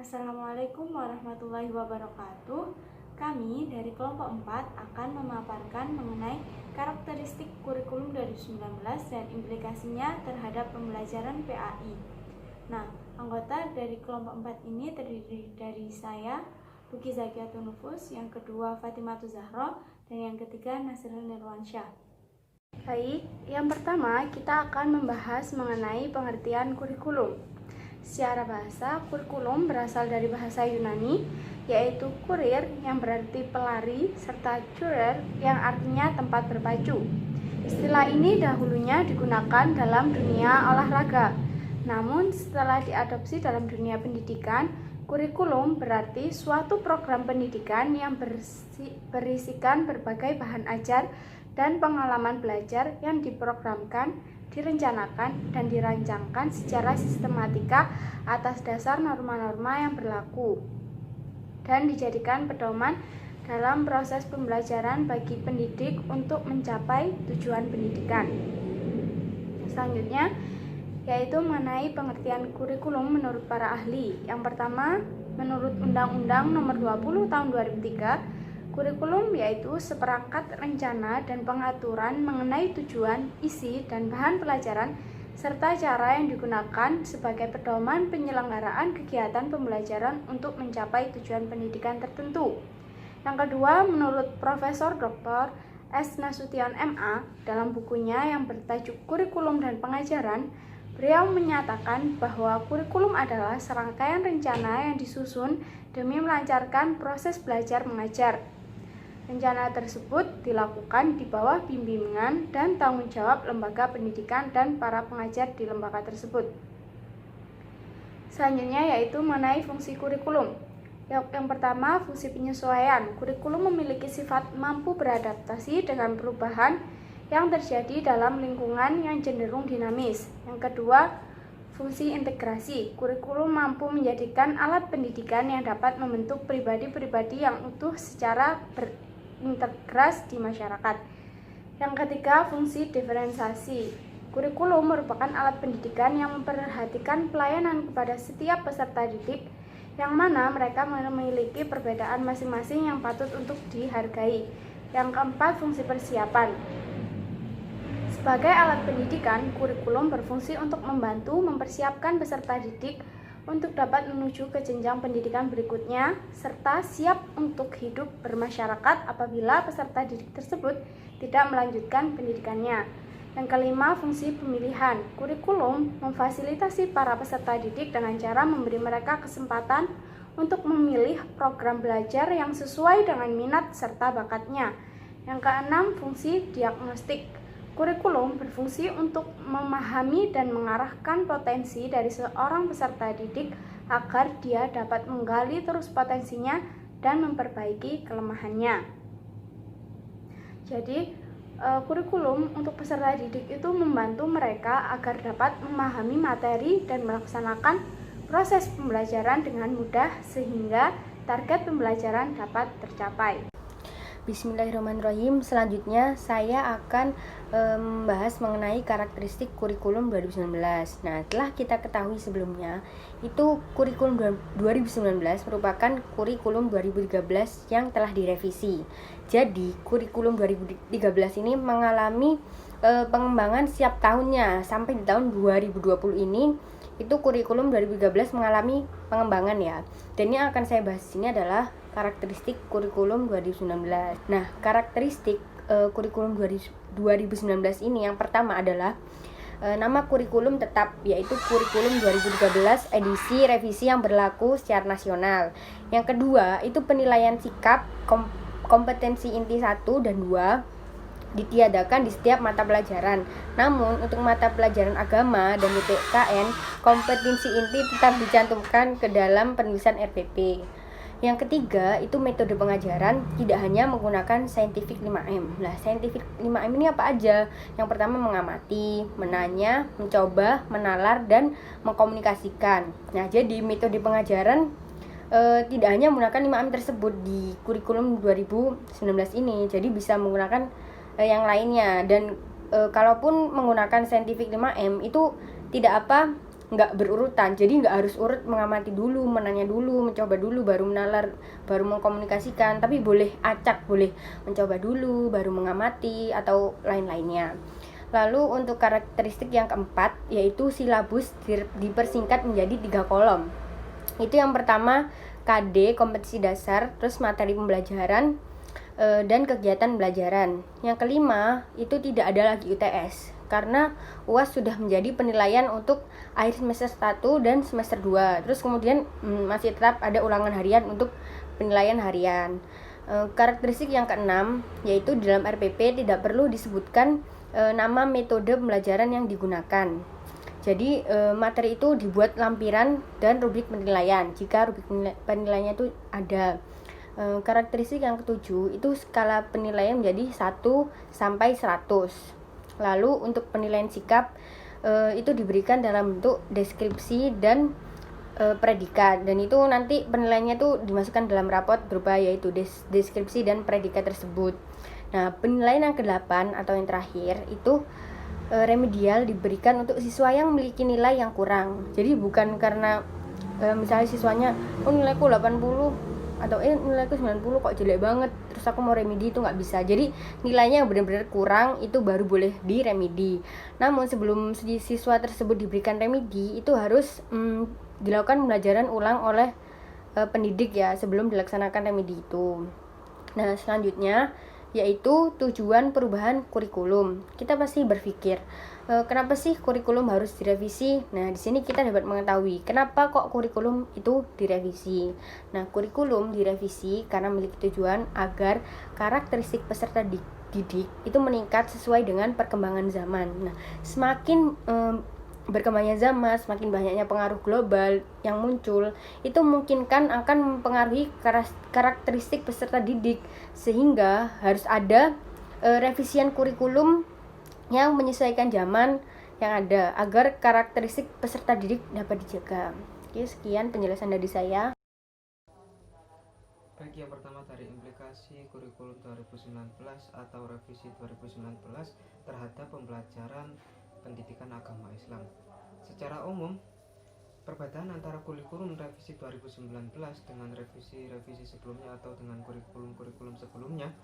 Assalamualaikum warahmatullahi wabarakatuh. Kami dari kelompok 4 akan memaparkan mengenai karakteristik kurikulum 2019 dan implikasinya terhadap pembelajaran PAI. Nah, anggota dari kelompok 4 ini terdiri dari saya, Luki Zakiatun Nufus, yang kedua Fatimatu Zahro, dan yang ketiga Nasrul Nirwansyah. Baik, yang pertama kita akan membahas mengenai pengertian kurikulum. Secara bahasa, kurikulum berasal dari bahasa Yunani, yaitu kurir yang berarti pelari, serta kurer yang artinya tempat berpacu. Istilah ini dahulunya digunakan dalam dunia olahraga. Namun setelah diadopsi dalam dunia pendidikan, kurikulum berarti suatu program pendidikan yang berisikan berbagai bahan ajar dan pengalaman belajar yang diprogramkan, direncanakan, dan dirancangkan secara sistematika atas dasar norma-norma yang berlaku dan dijadikan pedoman dalam proses pembelajaran bagi pendidik untuk mencapai tujuan pendidikan. Selanjutnya yaitu mengenai pengertian kurikulum menurut para ahli. Yang pertama, menurut Undang-Undang Nomor 20 Tahun 2003, kurikulum yaitu seperangkat rencana dan pengaturan mengenai tujuan, isi, dan bahan pelajaran serta cara yang digunakan sebagai pedoman penyelenggaraan kegiatan pembelajaran untuk mencapai tujuan pendidikan tertentu. Yang kedua, menurut Profesor Dr. S. Nasution MA dalam bukunya yang bertajuk Kurikulum dan Pengajaran, beliau menyatakan bahwa kurikulum adalah serangkaian rencana yang disusun demi melancarkan proses belajar mengajar. Rencana tersebut dilakukan di bawah bimbingan dan tanggung jawab lembaga pendidikan dan para pengajar di lembaga tersebut. Selanjutnya yaitu mengenai fungsi kurikulum. Yang pertama, fungsi penyesuaian. Kurikulum memiliki sifat mampu beradaptasi dengan perubahan yang terjadi dalam lingkungan yang cenderung dinamis. Yang kedua, fungsi integrasi. Kurikulum mampu menjadikan alat pendidikan yang dapat membentuk pribadi-pribadi yang utuh secara berintegras di masyarakat. Yang ketiga, fungsi diferensiasi. Kurikulum merupakan alat pendidikan yang memperhatikan pelayanan kepada setiap peserta didik, yang mana mereka memiliki perbedaan masing-masing yang patut untuk dihargai. Yang keempat, fungsi persiapan. Sebagai alat pendidikan, kurikulum berfungsi untuk membantu mempersiapkan peserta didik untuk dapat menuju ke jenjang pendidikan berikutnya, serta siap untuk hidup bermasyarakat apabila peserta didik tersebut tidak melanjutkan pendidikannya. Yang kelima, fungsi pemilihan. Kurikulum memfasilitasi para peserta didik dengan cara memberi mereka kesempatan untuk memilih program belajar yang sesuai dengan minat serta bakatnya. Yang keenam, fungsi diagnostik. Kurikulum berfungsi untuk memahami dan mengarahkan potensi dari seorang peserta didik agar dia dapat menggali terus potensinya dan memperbaiki kelemahannya. Jadi, kurikulum untuk peserta didik itu membantu mereka agar dapat memahami materi dan melaksanakan proses pembelajaran dengan mudah sehingga target pembelajaran dapat tercapai. Bismillahirrahmanirrahim. Selanjutnya saya akan membahas mengenai karakteristik kurikulum 2019. Nah, telah kita ketahui sebelumnya, itu kurikulum 2019 merupakan kurikulum 2013 yang telah direvisi. Jadi, kurikulum 2013 ini mengalami pengembangan setiap tahunnya sampai di tahun 2020 ini. Itu kurikulum 2013 mengalami pengembangan ya. Dan yang akan saya bahas di sini adalah karakteristik kurikulum 2019. Nah, karakteristik kurikulum 2019 ini yang pertama adalah nama kurikulum tetap, yaitu kurikulum 2013 edisi revisi yang berlaku secara nasional. Yang kedua, itu penilaian sikap kompetensi inti 1 dan 2 ditiadakan di setiap mata pelajaran. Namun untuk mata pelajaran agama dan UTKN, kompetensi inti tetap dicantumkan ke dalam penulisan RPP. Yang ketiga, itu metode pengajaran tidak hanya menggunakan Scientific 5M. Nah, Scientific 5M ini apa aja? Yang pertama, mengamati, menanya, mencoba, menalar, dan mengkomunikasikan. Nah, jadi metode pengajaran tidak hanya menggunakan 5M tersebut di kurikulum 2019 ini. Jadi bisa menggunakan yang lainnya. Dan kalaupun menggunakan Scientific 5M itu tidak nggak berurutan, jadi nggak harus urut mengamati dulu, menanya dulu, mencoba dulu, baru menalar, baru mengkomunikasikan, tapi boleh acak, boleh mencoba dulu, baru mengamati, atau lain-lainnya. Lalu untuk karakteristik yang keempat, yaitu silabus dipersingkat menjadi 3 kolom. Itu yang pertama KD, kompetisi dasar, terus materi pembelajaran, dan kegiatan belajaran. Yang kelima, itu tidak ada lagi UTS, karena UAS sudah menjadi penilaian untuk akhir semester 1 dan semester 2. Terus kemudian masih tetap ada ulangan harian untuk penilaian harian. Karakteristik yang keenam, yaitu di dalam RPP tidak perlu disebutkan nama metode pembelajaran yang digunakan. Jadi materi itu dibuat lampiran dan rubrik penilaian jika rubrik penilaiannya itu ada. Karakteristik yang ketujuh, itu skala penilaian menjadi 1 sampai 100. Lalu untuk penilaian sikap itu diberikan dalam bentuk deskripsi dan predikat, dan itu nanti penilaiannya itu dimasukkan dalam rapot berupa yaitu deskripsi dan predikat tersebut. Nah, penilaian yang ke-8 atau yang terakhir itu remedial diberikan untuk siswa yang memiliki nilai yang kurang. Jadi bukan karena misalnya siswanya nilaiku 80 atau nilaiku 90 kok jelek banget, terus aku mau remedi, itu nggak bisa. Jadi nilainya benar-benar kurang itu baru boleh diremedi. Namun sebelum siswa tersebut diberikan remedi, itu harus dilakukan pembelajaran ulang oleh pendidik ya, sebelum dilaksanakan remedi itu. Nah, selanjutnya yaitu tujuan perubahan kurikulum. Kita pasti berpikir, kenapa sih kurikulum harus direvisi? Nah, di sini kita dapat mengetahui kenapa kok kurikulum itu direvisi. Nah, kurikulum direvisi karena memiliki tujuan agar karakteristik peserta didik itu meningkat sesuai dengan perkembangan zaman. Nah, semakin berkembangnya zaman, semakin banyaknya pengaruh global yang muncul, itu memungkinkan akan mempengaruhi karakteristik peserta didik, sehingga harus ada revisian kurikulum yang menyesuaikan zaman yang ada agar karakteristik peserta didik dapat dijaga. Oke, sekian penjelasan dari saya. Baik, yang pertama dari implikasi kurikulum 2019 atau revisi 2019 terhadap pembelajaran pendidikan agama Islam. Secara umum, perbedaan antara kurikulum revisi 2019 dengan revisi sebelumnya atau dengan kurikulum sebelumnya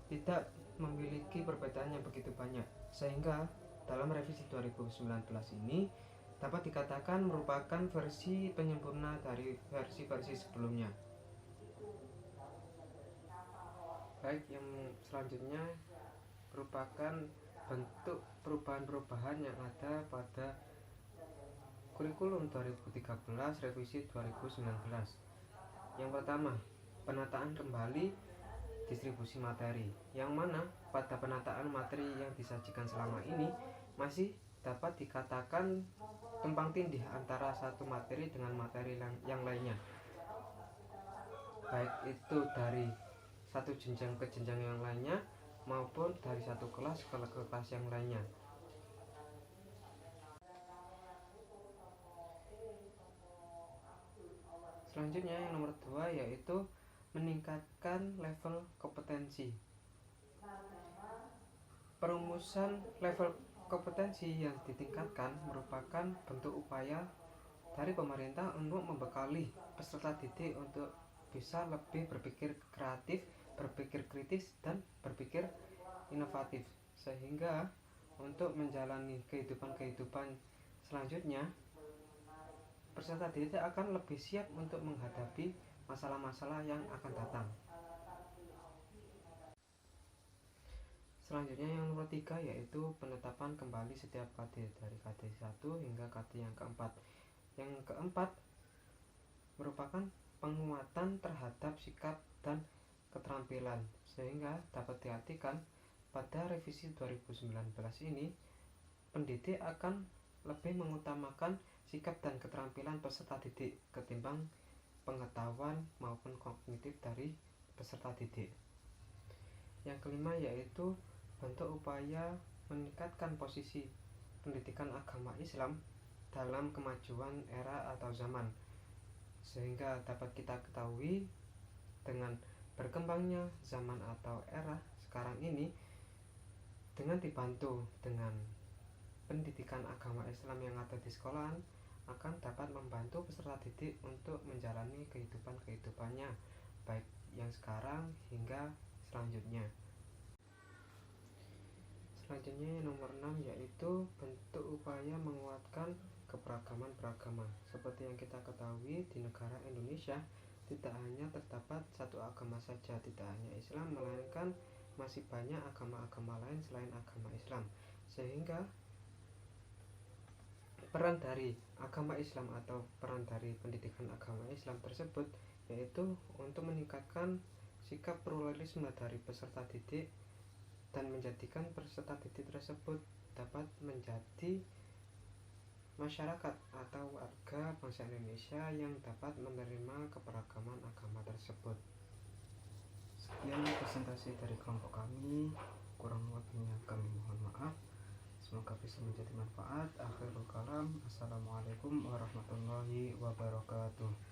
tidak memiliki perbedaan yang begitu banyak, sehingga dalam revisi 2019 ini dapat dikatakan merupakan versi penyempurna dari versi-versi sebelumnya. Baik, yang selanjutnya merupakan bentuk perubahan-perubahan yang ada pada kurikulum 2013 revisi 2019. Yang pertama, penataan kembali distribusi materi, yang mana pada penataan materi yang disajikan selama ini masih dapat dikatakan tumpang tindih antara satu materi dengan materi yang lainnya, baik itu dari satu jenjang ke jenjang yang lainnya maupun dari satu kelas ke kelas yang lainnya. Selanjutnya yang nomor 2 yaitu meningkatkan level kompetensi. Perumusan level kompetensi yang ditingkatkan merupakan bentuk upaya dari pemerintah untuk membekali peserta didik untuk bisa lebih berpikir kreatif, berpikir kritis, dan berpikir inovatif, sehingga untuk menjalani kehidupan selanjutnya peserta didik akan lebih siap untuk menghadapi masalah-masalah yang akan datang. Selanjutnya yang nomor 3 yaitu penetapan kembali setiap KD dari KD 1 hingga KD yang keempat. Yang keempat merupakan penguatan terhadap sikap dan keterampilan, sehingga dapat diartikan pada revisi 2019 ini pendidik akan lebih mengutamakan sikap dan keterampilan peserta didik ketimbang pengetahuan maupun kognitif dari peserta didik. Yang kelima yaitu bentuk upaya meningkatkan posisi pendidikan agama Islam dalam kemajuan era atau zaman, sehingga dapat kita ketahui dengan berkembangnya zaman atau era sekarang ini, dengan dibantu dengan pendidikan agama Islam yang ada di sekolahan akan dapat membantu peserta didik untuk menjalani kehidupannya, baik yang sekarang hingga selanjutnya. Selanjutnya yang nomor 6 yaitu bentuk upaya menguatkan keberagaman beragama. Seperti yang kita ketahui, di negara Indonesia tidak hanya terdapat satu agama saja, tidak hanya Islam, melainkan masih banyak agama-agama lain selain agama Islam. Sehingga peran dari agama Islam atau peran dari pendidikan agama Islam tersebut yaitu untuk meningkatkan sikap pluralisme dari peserta didik dan menjadikan peserta didik tersebut dapat menjadi masyarakat atau warga bangsa Indonesia yang dapat menerima keberagaman agama tersebut. Sekian presentasi dari kelompok kami, kurang lebihnya kami mohon maaf. Semoga bisa menjadi manfaat. Akhirul kalam, assalamualaikum warahmatullahi wabarakatuh.